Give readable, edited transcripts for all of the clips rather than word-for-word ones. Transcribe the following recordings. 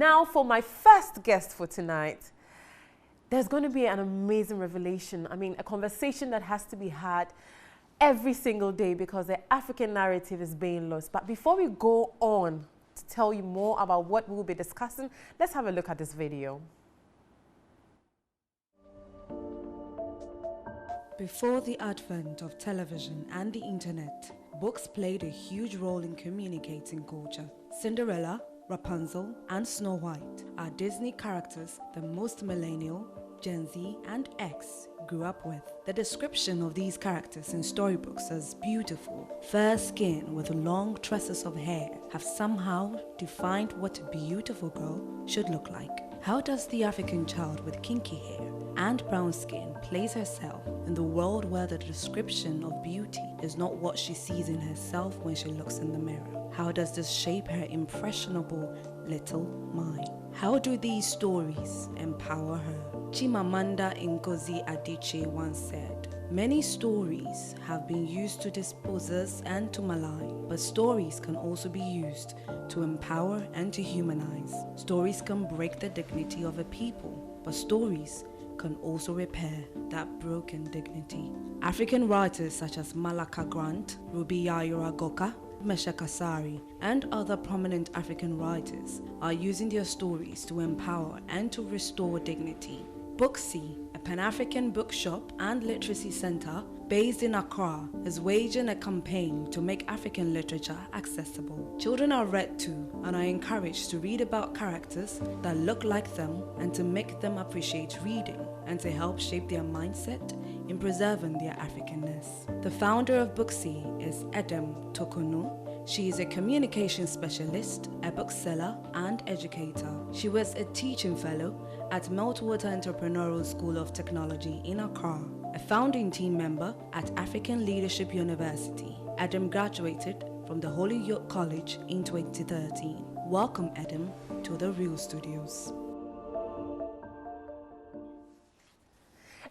Now for my first guest for tonight, there's going to be an amazing revelation. I mean, a conversation that has to be had every single day because the African narrative is being lost. But before we go on to tell you more about what we'll be discussing, let's have a look at this video. Before the advent of television and the internet, books played a huge role in communicating culture. Cinderella, Rapunzel, and Snow White are Disney characters that most millennial, Gen Z, and X grew up with. The description of these characters in storybooks as beautiful, fair skin with long tresses of hair have somehow defined what a beautiful girl should look like. How does the African child with kinky hair and brown skin place herself in the world where the description of beauty is not what she sees in herself when she looks in the mirror? How does this shape her impressionable little mind? How do these stories empower her? Chimamanda Ngozi Adichie once said, "Many stories have been used to dispossess and to malign, but stories can also be used to empower and to humanize. Stories can break the dignity of a people, but stories can also repair that broken dignity." African writers such as Malaka Grant, Rubiayo Agoka, Mesha Kasari, and other prominent African writers are using their stories to empower and to restore dignity. Booksie, a Pan-African bookshop and literacy center based in Accra, is waging a campaign to make African literature accessible. Children are read to and are encouraged to read about characters that look like them and to make them appreciate reading and to help shape their mindset in preserving their Africanness. The founder of Booksie is Edem Torkornoo. She is a communication specialist, a bookseller, and educator. She was a teaching fellow at Meltwater Entrepreneurial School of Technology in Accra, a founding team member at African Leadership University. Edem graduated from the Holyoke College in 2013. Welcome, Edem, to the Real Studios.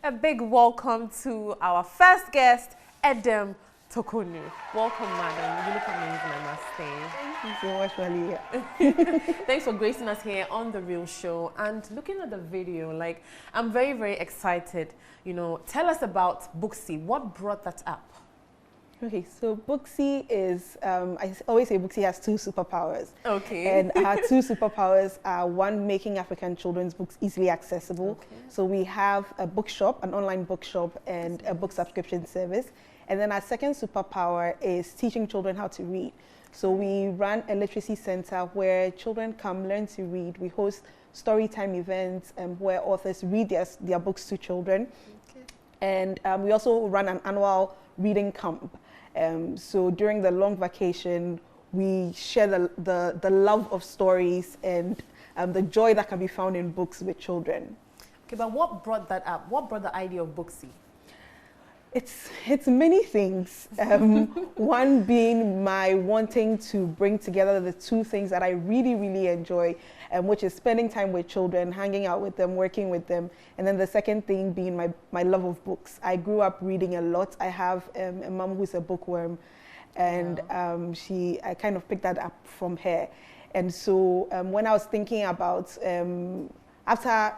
A big welcome to our first guest, Edem Torkornoo. Welcome, madam. You look amazing, I must say. Thank you so much, Malia. Thanks for gracing us here on The Real Show. And looking at the video, like, I'm very, very excited. You know, tell us about Booksie. What brought that up? Okay, so Booksie is, I always say Booksie has two superpowers. Okay. And our two superpowers are, one, making African children's books easily accessible. Okay. So we have a bookshop, an online bookshop, and a book subscription service. And then our second superpower is teaching children how to read. So we run a literacy center where children come learn to read. We host story time events where authors read their books to children. Okay. And we also run an annual reading camp. So during the long vacation, we share the love of stories and the joy that can be found in books with children. Okay, but what brought that up? What brought the idea of Booksie? It's many things. One being my wanting to bring together the two things that I really, really enjoy, which is spending time with children, hanging out with them, working with them. And then the second thing being my love of books. I grew up reading a lot. I have a mom who's a bookworm, and wow. I kind of picked that up from her. And so when I was thinking about, after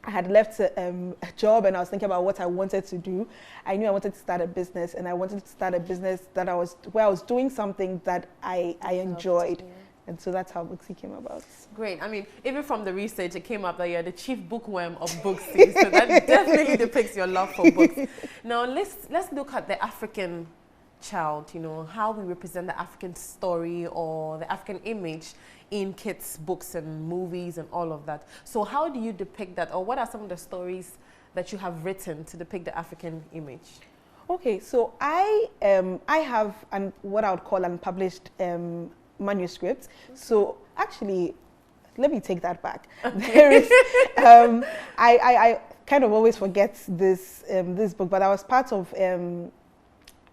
I had left a job and I was thinking about what I wanted to do, I knew I wanted to start a business, and I wanted to start a business where I was doing something that I enjoyed. Yeah. And so that's how Booksie came about. Great. I mean, even from the research, it came up that you're the chief bookworm of Booksie. So that definitely depicts your love for books. Now, let's look at the African child, you know, how we represent the African story or the African image in kids' books and movies and all of that. So how do you depict that, or what are some of the stories that you have written to depict the African image? Okay, so I have what I would call unpublished manuscripts. Okay. So actually, let me take that back. Okay. There is, I kind of always forget this book, but I was part of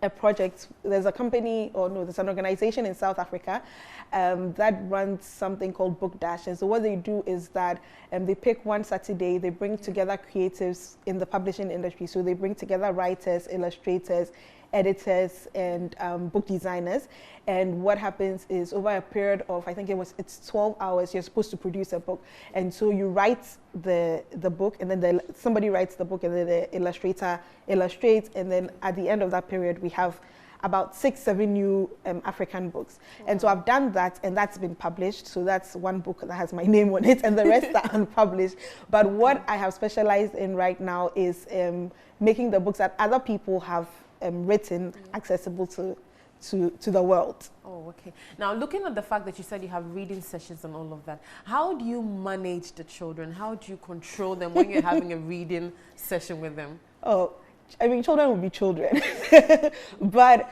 a project. There's a company, or no, there's an organization in South Africa that runs something called Book Dash. And so what they do is that they pick one Saturday, they bring together creatives in the publishing industry. So they bring together writers, illustrators, editors and book designers. And what happens is over a period of, I think it's 12 hours, you're supposed to produce a book. And so you write the book, and then somebody writes the book, and then the illustrator illustrates. And then at the end of that period, we have about 6-7 new African books. Wow. And so I've done that, and that's been published. So that's one book that has my name on it, and the rest are unpublished. But what I have specialized in right now is making the books that other people have written accessible to the world. Oh, okay. Now, looking at the fact that you said you have reading sessions and all of that, how do you manage the children? How do you control them when you're having a reading session with them? Oh, I mean, children will be children. But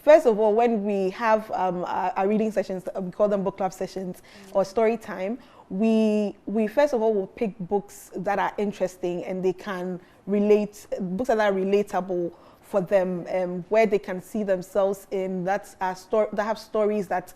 first of all, when we have our reading sessions, we call them book club sessions or story time, we first of all will pick books that are interesting and they can relate, books that are relatable for them, where they can see themselves in, that have stories that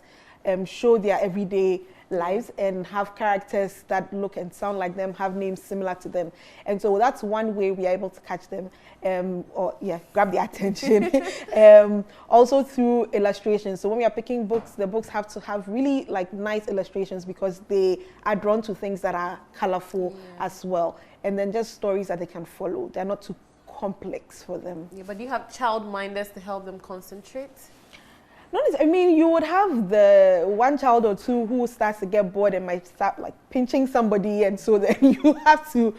show their everyday lives and have characters that look and sound like them, have names similar to them. And so that's one way we are able to catch them, grab their attention. Also through illustrations. So when we are picking books, the books have to have really like nice illustrations because they are drawn to things that are colorful as well. And then just stories that they can follow. They're not too complex for them. Yeah, but do you have child minders to help them concentrate? I mean, you would have the one child or two who starts to get bored and might start like pinching somebody, and so then you have to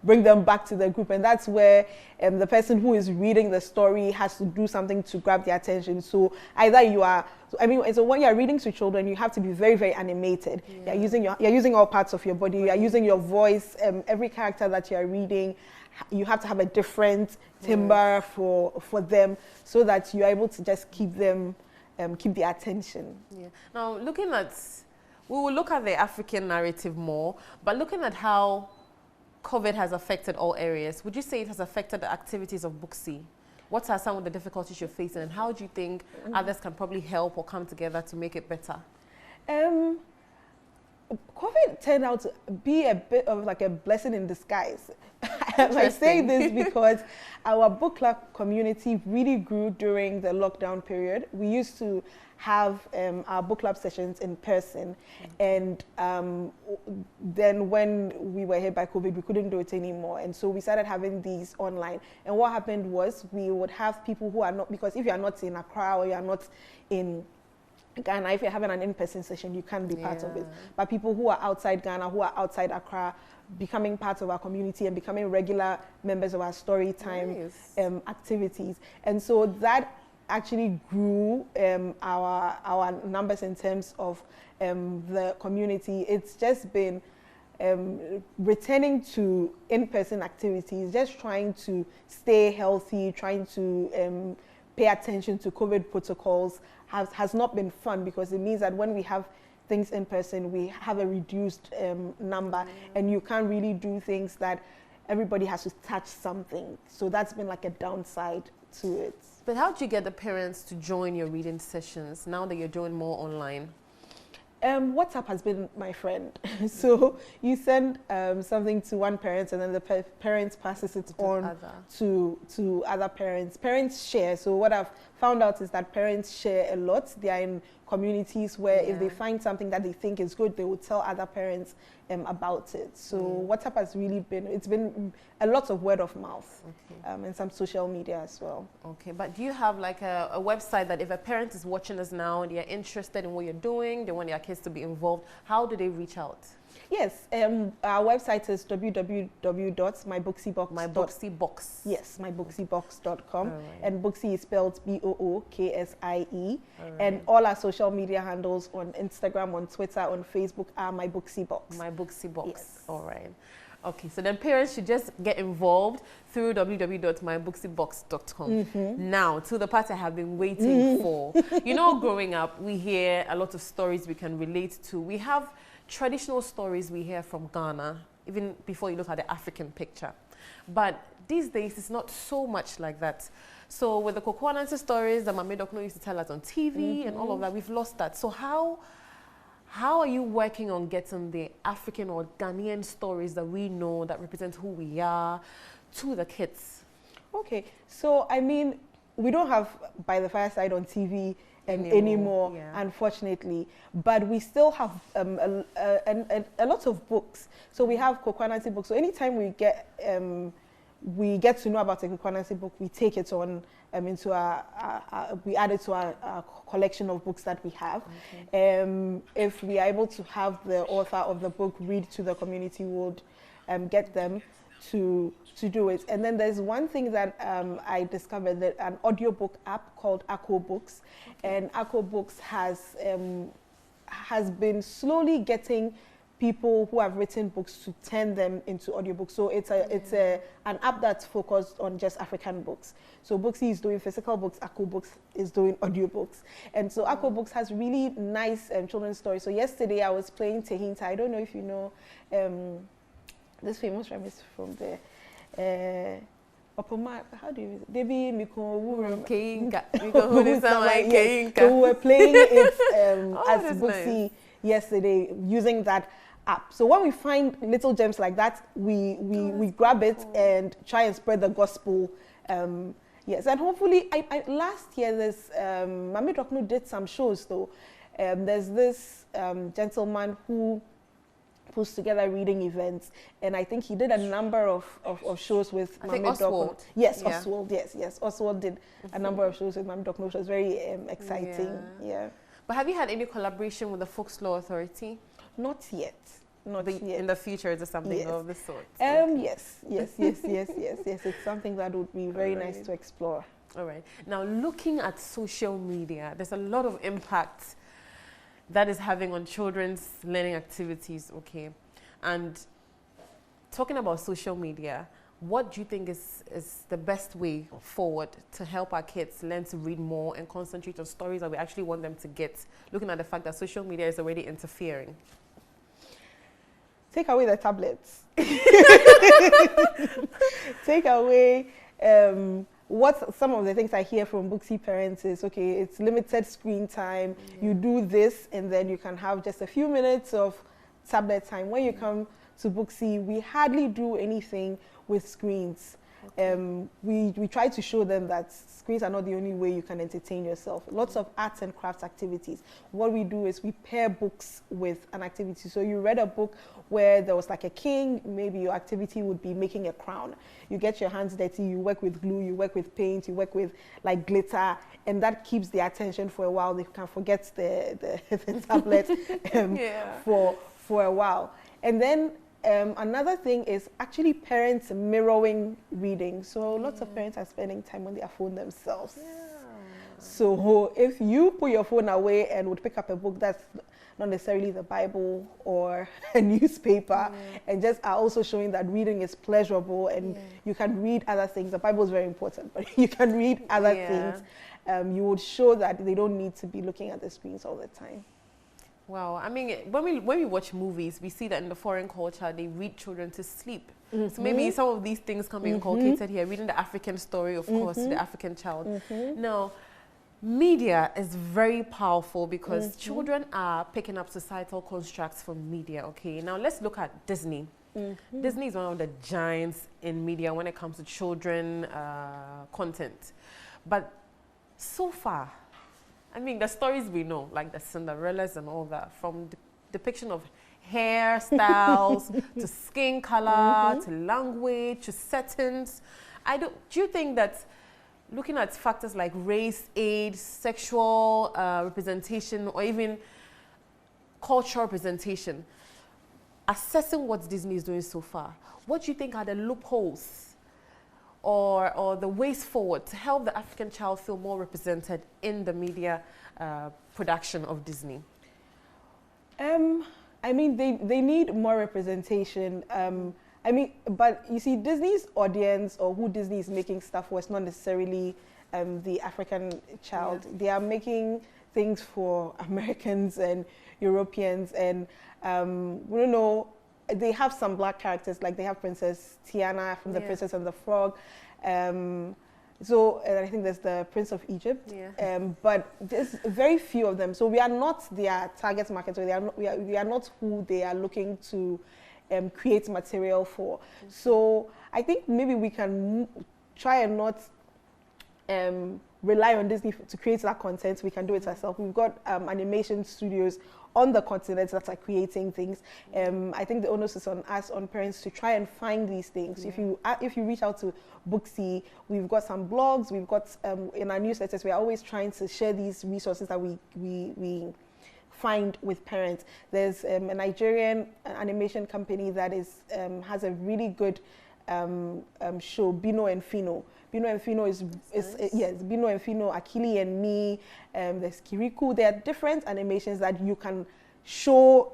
bring them back to the group, and that's where the person who is reading the story has to do something to grab their attention. So either so when you're reading to children, you have to be very, very animated. Yeah. You're using all parts of your body. You're using your voice. Every character that you're reading, you have to have a different timbre for them, so that you're able to just keep them, keep their attention. Yeah. Now, we will look at the African narrative more, but looking at how COVID has affected all areas, would you say it has affected the activities of Booksie? What are some of the difficulties you're facing, and how do you think others can probably help or come together to make it better? COVID turned out to be a bit of like a blessing in disguise. I say this because our book club community really grew during the lockdown period. We used to have our book club sessions in person, and then when we were hit by COVID, we couldn't do it anymore, and so we started having these online. And what happened was we would have people who are not, because if you are not in Accra or you are not in Ghana, if you're having an in-person session, you can't be part of it. But people who are outside Ghana, who are outside Accra, becoming part of our community and becoming regular members of our story time activities. And so that actually grew our numbers in terms of the community. It's just been returning to in-person activities, just trying to stay healthy, trying to pay attention to COVID protocols has not been fun, because it means that when we have things in person, we have a reduced number, and you can't really do things that everybody has to touch something. So that's been like a downside to it. But how do you get the parents to join your reading sessions now that you're doing more online? WhatsApp has been my friend. So you send something to one parent, and then the parent passes it on to other parents. Parents share. So what I've found out is that parents share a lot. They are in communities where if they find something that they think is good, they will tell other parents about it. So WhatsApp has really been a lot of word of mouth, and some social media as well. Okay, but do you have like a website that if a parent is watching us now and they're interested in what you're doing, they want their kids to be involved, how do they reach out? Yes, our website is www.mybooksiebox.com. MyBooksiebox. Yes, mybooksiebox.com. Right. And Booksie is spelled B-O-O-K-S-I-E. Right. And all our social media handles on Instagram, on Twitter, on Facebook are MyBooksiebox. MyBooksiebox. Yes. All right. Okay, so then parents should just get involved through www.mybooksiebox.com. Now, to the part I have been waiting for. You know, growing up, we hear a lot of stories we can relate to. We have traditional stories we hear from Ghana, even before you look at the African picture. But these days, it's not so much like that. So with the Kokwanansi stories that Edem Torkornoo used to tell us on TV and all of that, we've lost that. So how are you working on getting the African or Ghanaian stories that we know, that represent who we are, to the kids? Okay, so I mean, we don't have By the Fireside on TV anymore, unfortunately. But we still have a lot of books. So we have Kokwanansi books. So anytime we get to know about a Kokwanansi book, we take it on into we add it to our collection of books that we have. Okay. If we are able to have the author of the book read to the community, we would get them to do it. And then there's one thing that I discovered, that an audiobook app called Accra Books. Okay. And Accra Books has been slowly getting people who have written books to turn them into audiobooks. So it's an app that's focused on just African books. So Booksie is doing physical books, Accra Books is doing audiobooks. And so Accra Books has really nice children's stories. So yesterday I was playing Tehinta. I don't know if you know this famous rhyme is from there. How do you Debbie Miko Keinka. So we were playing it as Booksie nice. Yesterday using that app. So when we find little gems like that, we grab it and try and spread the gospel. Yes, and hopefully, last year this Edem Torkornoo did some shows though. There's this gentleman who puts together reading events, and I think he did a number of shows with Edem Torkornoo. Yes, yeah. Oswald. Yes. Oswald did a number of shows with Edem Torkornoo, which was very exciting. Yeah. But have you had any collaboration with the Folklore Authority? Not yet. Not yet. In the future, is there something of this sort? Yes. It's something that would be very nice to explore. All right. Now, looking at social media, there's a lot of impact that is having on children's learning activities, okay? And talking about social media, what do you think is the best way forward to help our kids learn to read more and concentrate on stories that we actually want them to get, looking at the fact that social media is already interfering? Take away the tablets. Take away what some of the things I hear from Booksie parents is, okay, it's limited screen time. You do this and then you can have just a few minutes of tablet time. When you come to Booksie, we hardly do anything with screens. Okay. We try to show them that screens are not the only way you can entertain yourself. Lots of arts and crafts activities. What we do is we pair books with an activity. So you read a book where there was like a king, maybe your activity would be making a crown. You get your hands dirty, you work with glue, you work with paint, you work with like glitter, and that keeps the attention for a while. They can forget the tablet for a while. And then another thing is actually parents mirroring reading. So lots of parents are spending time on their phone themselves. Yeah. So if you put your phone away and would pick up a book that's not necessarily the Bible or a newspaper, and just are also showing that reading is pleasurable and you can read other things. The Bible is very important, but you can read other things. You would show that they don't need to be looking at the screens all the time. Wow, I mean, when we watch movies, we see that in the foreign culture, they read children to sleep. So maybe some of these things can be inculcated here, reading the African story, of course, to the African child. Now, media is very powerful because children are picking up societal constructs from media, okay? Now, let's look at Disney. Disney is one of the giants in media when it comes to children content. But so far, I mean, the stories we know, like the Cinderellas and all that, from the depiction of hairstyles to skin color to language to settings. Do you think that looking at factors like race, age, sexual representation, or even cultural representation, assessing what Disney is doing so far, what do you think are the loopholes or the ways forward to help the African child feel more represented in the media production of Disney? I mean, they need more representation. I mean, but you see, Disney's audience or who Disney is making stuff for is not necessarily the African child. They are making things for Americans and Europeans, and we don't know. They have some black characters, like they have Princess Tiana from The Princess and the Frog. So I think there's the Prince of Egypt. But there's very few of them. So we are not their target market. So we are not who they are looking to create material for. So I think maybe we can try and not rely on Disney to create that content. We can do it ourselves. We've got animation studios on the continent that are creating things. I think the onus is on us, on parents, to try and find these things. Yeah. If you reach out to Booksie, we've got some blogs, we've got in our newsletters, we are always trying to share these resources that we find with parents. There's a Nigerian animation company that has a really good show, Bino and Fino. Bino and Fino is yes, Bino and Fino, Akili and Me, there's Kirikou. There are different animations that you can show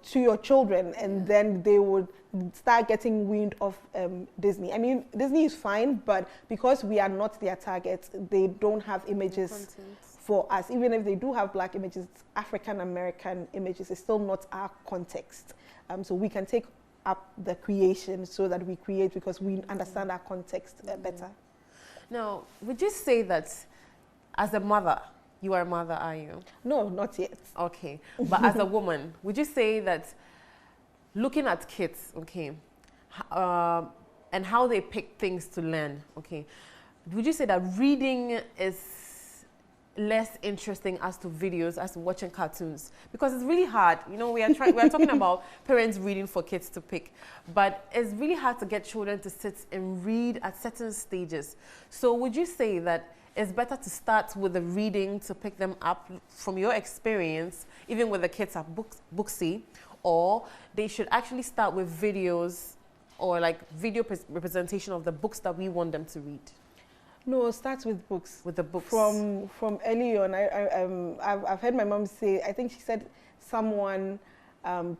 to your children, and then they would start getting wind of Disney. I mean, Disney is fine, but because we are not their target, they don't have images for us. Even if they do have black images, African American images, it's still not our context. So we can take up the creation so that we create because we understand our context better. Now, would you say that as a mother, you are a mother, are you? No, not yet. Okay. But as a woman, would you say that looking at kids, okay, and how they pick things to learn, okay, would you say that reading is less interesting as to videos, as to watching cartoons? Because it's really hard. You know, we are talking about parents reading for kids to pick, but it's really hard to get children to sit and read at certain stages. So would you say that it's better to start with the reading to pick them up from your experience, even with the kids at Booksie, or they should actually start with videos or like video representation of the books that we want them to read? No, start with books. With the books. From early on, I've heard my mom say, I think she said someone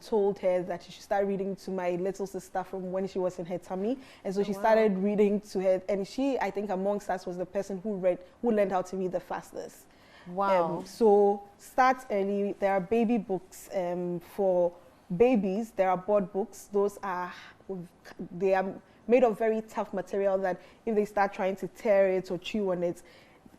told her that she should start reading to my little sister from when she was in her tummy. And so she started reading to her. And she, I think amongst us, was the person who learned how to read the fastest. Wow. So start early. There are baby books for babies. There are board books. They are made of very tough material that if they start trying to tear it or chew on it,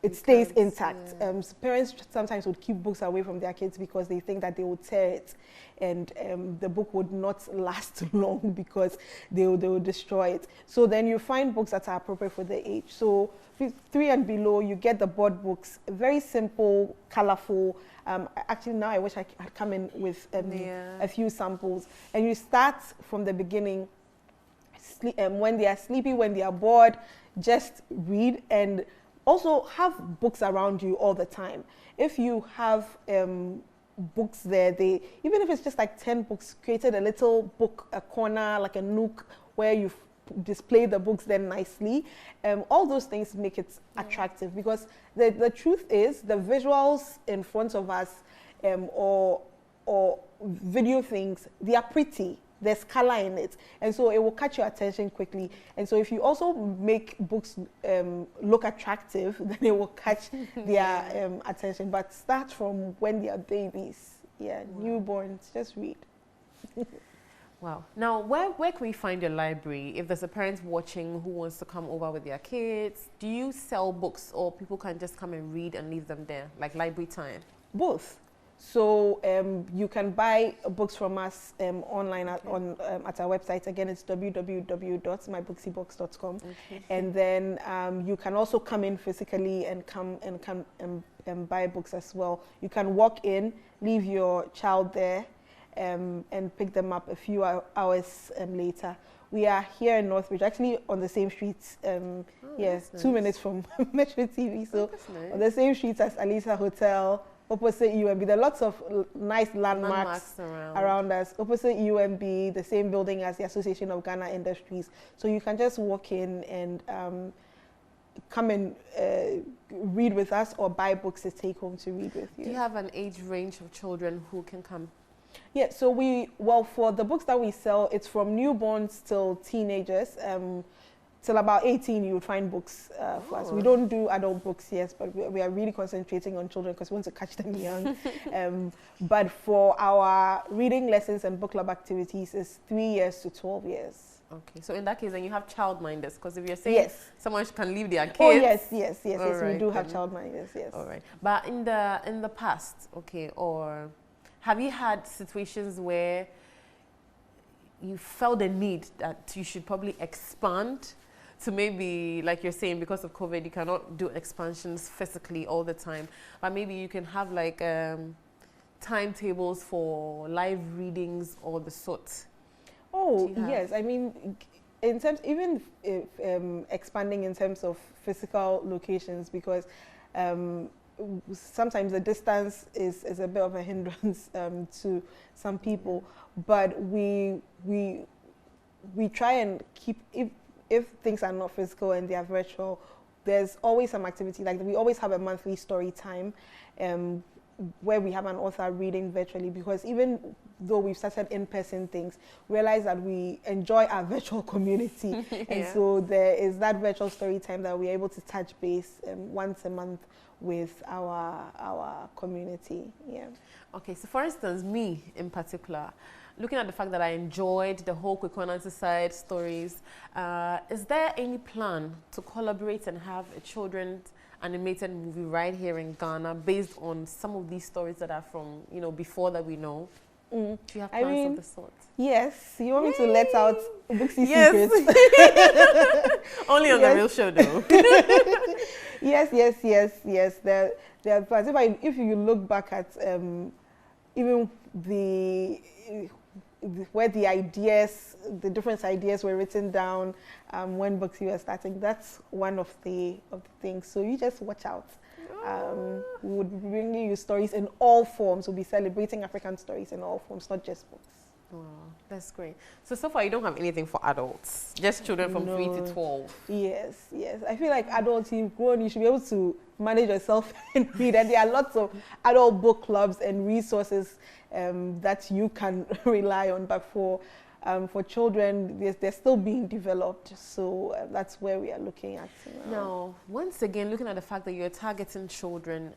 it stays intact. Yeah. Parents sometimes would keep books away from their kids because they think that they would tear it, and the book would not last long because they will destroy it. So then you find books that are appropriate for the age. So 3 and below, you get the board books, very simple, colorful. Actually, now I wish I had come in with a few samples. And you start from the beginning. When they are sleepy, when they are bored, just read, and also have books around you all the time. If you have books there, even if it's just like 10 books, created a little book, a corner, like a nook where you display the books there nicely. All those things make it attractive, because the truth is the visuals in front of us or video things, they are pretty. There's color in it, and so it will catch your attention quickly. And so if you also make books look attractive, then it will catch their attention. But start from when they are babies, newborns, just read. Wow. Now, where can we find your library? If there's a parent watching who wants to come over with their kids, do you sell books, or people can just come and read and leave them there, like library time? Both. So you can buy books from us online at our website. Again, it's www.mybooksiebox.com. Okay. And then you can also come in physically and come and buy books as well. You can walk in, leave your child there, and pick them up a few hours later. We are here in Northbridge, actually on the same streets. Yes, nice. 2 minutes from Metro TV. So nice. On the same streets as Alisa Hotel, opposite UMB. There are lots of nice landmarks around us. Opposite UMB, the same building as the Association of Ghana Industries. So you can just walk in and come and read with us, or buy books to take home to read with you. Do you have an age range of children who can come? Yeah, so for the books that we sell, it's from newborns till teenagers. Till about 18, you would find books for us. We don't do adult books, yes, but we are really concentrating on children because we want to catch them young. But for our reading lessons and book club activities, it's 3 years to 12 years. Okay, so in that case, then you have childminders, because if you're saying someone can leave their kids. Oh yes, right, we do have childminders, yes. All right, but in the past, okay, or have you had situations where you felt the need that you should probably expand to maybe, like you're saying, because of COVID, you cannot do expansions physically all the time. But maybe you can have like timetables for live readings or the sort. Oh, yes. I mean, in terms, even if, expanding in terms of physical locations, because sometimes the distance is a bit of a hindrance to some people, but we try and keep, if things are not physical and they are virtual, there's always some activity. Like we always have a monthly story time where we have an author reading virtually, because even though we've started in-person things, realize that we enjoy our virtual community. And so there is that virtual story time that we're able to touch base once a month with our community. Yeah. Okay, so for instance, me in particular, looking at the fact that I enjoyed the whole Kwekwana side stories, is there any plan to collaborate and have a children's animated movie right here in Ghana based on some of these stories that are from, you know, before that we know? Do you have plans of the sort? Yes. You want me to let out Booksie secrets? Only on the real show, though. Yes. There are plans. If you look back at even where the different ideas were written down when Booksie was starting, that's one of the things. So you just watch out. We would be bringing you stories in all forms. We'll be celebrating African stories in all forms, not just books. Wow, that's great. So far you don't have anything for adults, just children from 3 to 12. Yes. I feel like adults, you've grown, you should be able to manage yourself and read. And there are lots of adult book clubs and resources that you can rely on. But for children, they're still being developed. So that's where we are looking at now. Once again, looking at the fact that you're targeting children,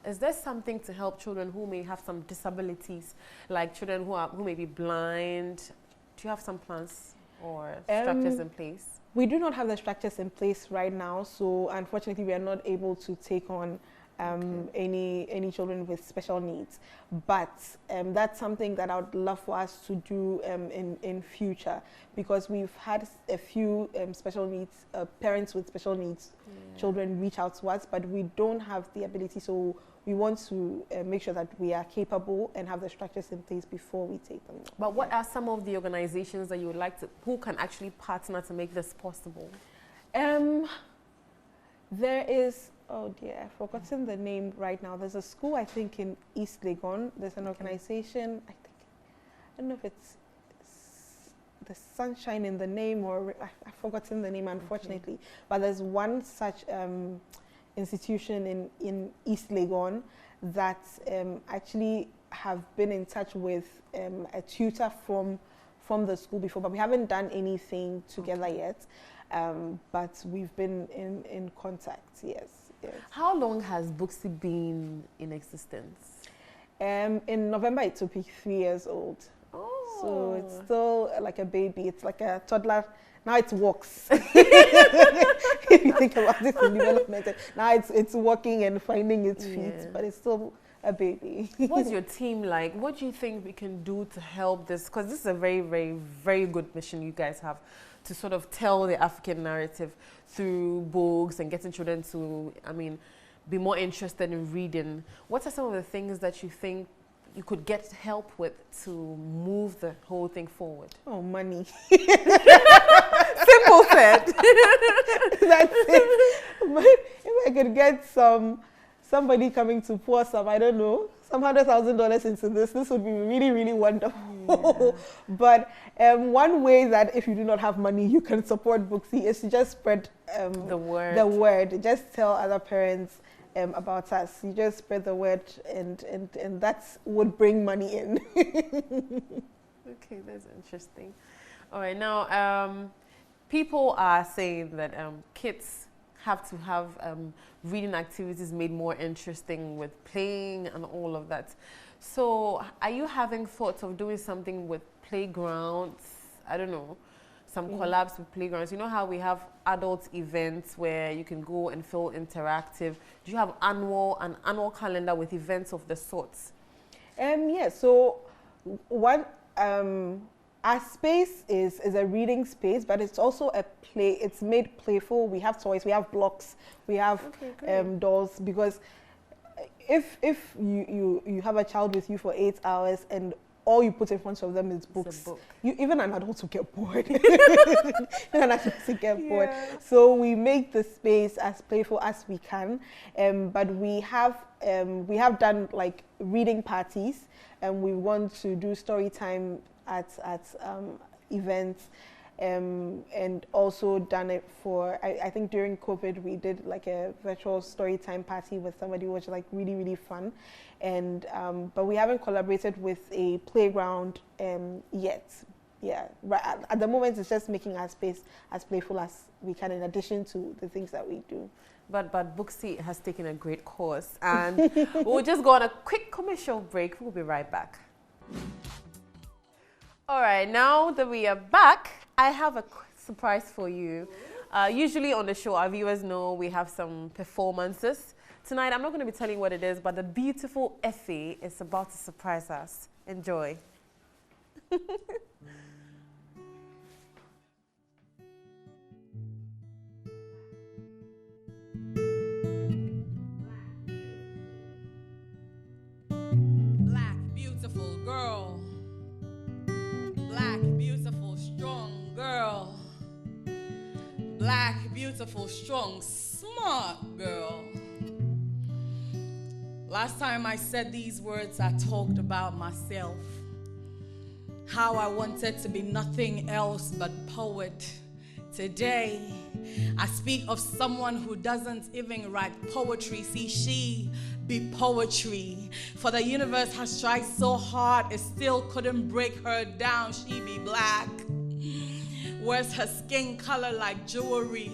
is there something to help children who may have some disabilities, like children who may be blind? Do you have some plans or structures in place? We do not have the structures in place right now. So unfortunately, we are not able to take on any children with special needs, but that's something that I would love for us to do in future, because we've had a few special needs parents with special needs children reach out to us, but we don't have the ability. So we want to make sure that we are capable and have the structures in place before we take them. But what are some of the organizations that you would like to, who can actually partner to make this possible? There is, oh dear, I've forgotten the name right now. There's a school, I think, in East Legon. There's an organization, I don't know if it's the Sunshine in the name, or I've forgotten the name, unfortunately. But there's one such institution in East Legon that actually have been in touch with a tutor from the school before, but we haven't done anything together yet. But we've been in contact, yes. How long has Booksie been in existence? In November, it will be 3 years old. Oh. So it's still like a baby. It's like a toddler. Now it walks. If you think about it in development, now it's walking and finding its feet, but it's still a baby. What's your team like? What do you think we can do to help this? Because this is a very, very, very good mission you guys have, to sort of tell the African narrative through books and getting children to, be more interested in reading. What are some of the things that you think you could get help with to move the whole thing forward? Oh, money. Simple said. That's it. If I could get somebody coming to pour some, I don't know, some $100,000 into this would be really, really wonderful. Yeah. But one way that if you do not have money, you can support Booksie is to just spread the word. Just tell other parents about us. You just spread the word, and that would bring money in. Okay, that's interesting. All right, now people are saying that kids have to have reading activities made more interesting with playing and all of that. So are you having thoughts of doing something with playgrounds? I don't know, some collabs with playgrounds. You know how we have adult events where you can go and feel interactive. Do you have an annual calendar with events of the sorts? Yeah, so one Our space is a reading space, but it's also a play. It's made playful. We have toys, we have blocks, we have dolls, because if you have a child with you for 8 hours and all you put in front of them is books, even an adult will get bored. Bored. So we make the space as playful as we can, but we have done like reading parties, and we want to do story time at events, and also done it for, I think during COVID we did like a virtual story time party with somebody, which was like really fun, and but we haven't collaborated with a playground yet. Yeah, right. At the moment it's just making our space as playful as we can, in addition to the things that we do. But Booksie has taken a great course, and we'll just go on a quick commercial break. We'll be right back. All right, now that we are back, I have a surprise for you. Usually on the show, our viewers know we have some performances. Tonight, I'm not going to be telling what it is, but the beautiful Effie is about to surprise us. Enjoy. Black, beautiful girl. Black, beautiful, strong girl. Black, beautiful, strong, smart girl. Last time I said these words, I talked about myself. How I wanted to be nothing else but poet. Today, I speak of someone who doesn't even write poetry. See, she be poetry. For the universe has tried so hard, it still couldn't break her down. She be black. Wears her skin color like jewelry.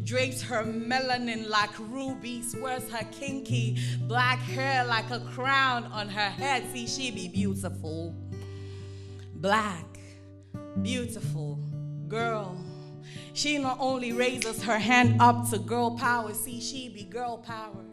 Drapes her melanin like rubies. Wears her kinky black hair like a crown on her head. See, she be beautiful. Black, beautiful girl. She not only raises her hand up to girl power, see, she be girl power.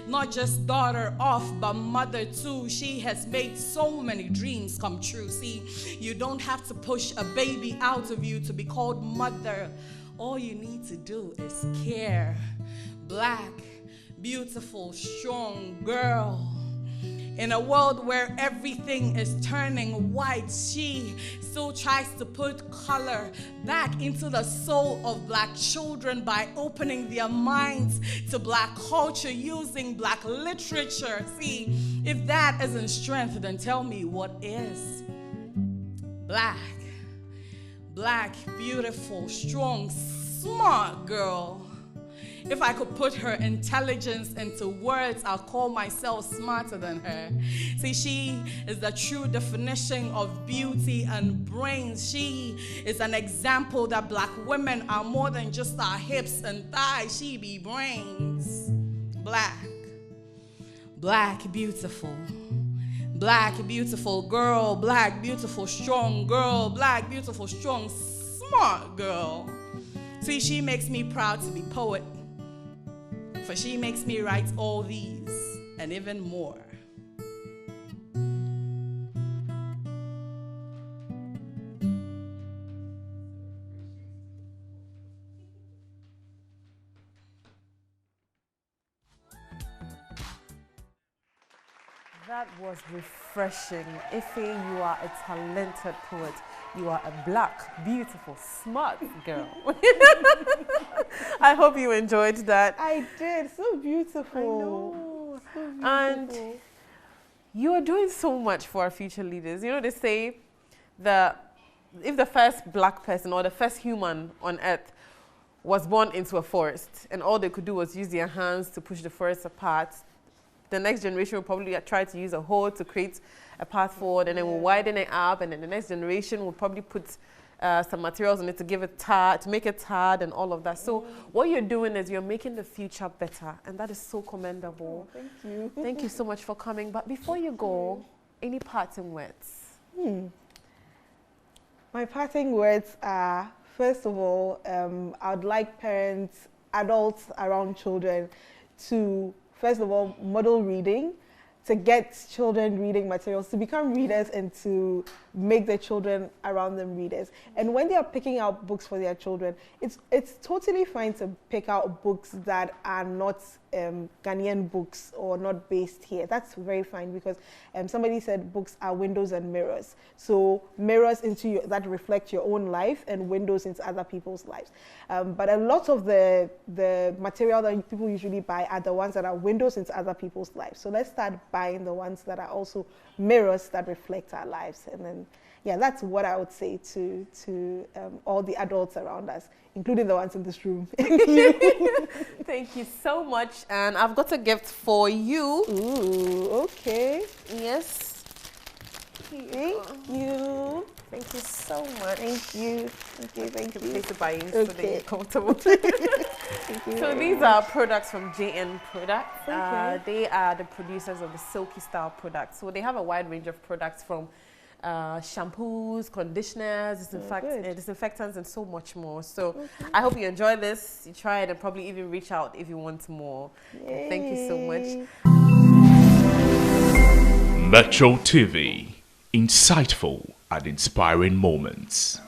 Not just daughter of, but mother too. She has made so many dreams come true. See, you don't have to push a baby out of you to be called mother. All you need to do is care. Black, beautiful, strong girl. In a world where everything is turning white, she still tries to put color back into the soul of black children by opening their minds to black culture, using black literature. See, if that isn't strength, then tell me what is. Black, black, beautiful, strong, smart girl. If I could put her intelligence into words, I'll call myself smarter than her. See, she is the true definition of beauty and brains. She is an example that black women are more than just our hips and thighs. She be brains. Black, black, beautiful. Black, beautiful girl. Black, beautiful, strong girl. Black, beautiful, strong, smart girl. See, she makes me proud to be poet. For she makes me write all these and even more. That was refreshing. Ife, you are a talented poet. You are a black, beautiful, smart girl. I hope you enjoyed that. I did. So beautiful. I know. So beautiful. And you are doing so much for our future leaders. You know, they say that if the first black person or the first human on earth was born into a forest and all they could do was use their hands to push the forest apart, the next generation will probably try to use a hoe to create a path forward, and then we'll widen it up, and then the next generation will probably put some materials on it to give it tar, to make it tarred and all of that. So what you're doing is you're making the future better, and that is so commendable. Oh, thank you. Thank you so much for coming. But before you go, any parting words? My parting words are, first of all, I would like parents, adults around children to, first of all, model reading. to get children reading materials, to become readers and to make the children around them readers. And when they are picking out books for their children, it's totally fine to pick out books that are not Ghanaian books or not based here. That's very fine, because somebody said books are windows and mirrors. So mirrors that reflect your own life, and windows into other people's lives. But a lot of the material that people usually buy are the ones that are windows into other people's lives. So let's start buying the ones that are also mirrors that reflect our lives. And then, yeah, that's what I would say to all the adults around us, including the ones in this room. Thank you so much. And I've got a gift for you. Ooh, okay. Yes. Thank you. Thank you so much. Thank you. Thank you. Place it by you so that you're comfortable. Thank you. So these are products from JN Products. Okay. They are the producers of the Silky Style products. So they have a wide range of products, from shampoos, conditioners, disinfectants, and so much more. So I hope you enjoy this. You try it, and probably even reach out if you want more. Thank you so much. Metro TV, insightful and inspiring moments.